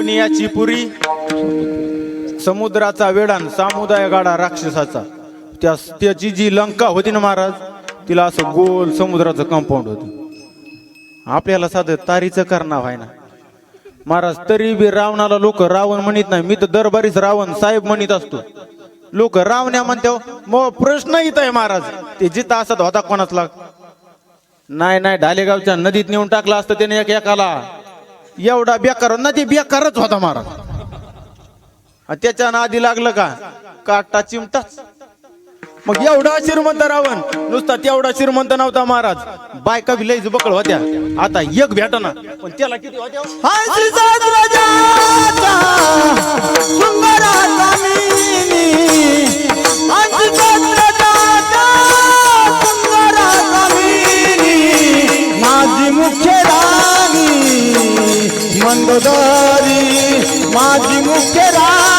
दुनियाची पुरी समुद्राचा वेडान सामुदाय गाडा राक्षसाचा त्याची जी लंका होती ना महाराज तिला असं गोल समुद्राचं कंपाऊंड होतं आपल्याला साधं तारीचं करणार आहे ना महाराज तरी बी रावणाला लोक रावण म्हणत नाही मी तर दरबारीच रावण साहेब म्हणत असतो लोक रावण्या म्हणते मग प्रश्न येत आहे महाराज ते जिथं असत होता कोणाच लाग नाही ढालेगावच्या नदीत नेऊन टाकला असतं त्याने एकाला एवढा बेकार नदी बेकारच होता महाराज त्याच्या नादी लागलं का काटा चिमटाच मग एवढा श्रीमंत रावण नुसता तेवढा श्रीमंत नव्हता महाराज बायका बी लईच बकळ होत्या आता एक भेटना पण त्याला किती होत्या माझी मुख्य राणी मंदोदरी माझी मुख्य राणी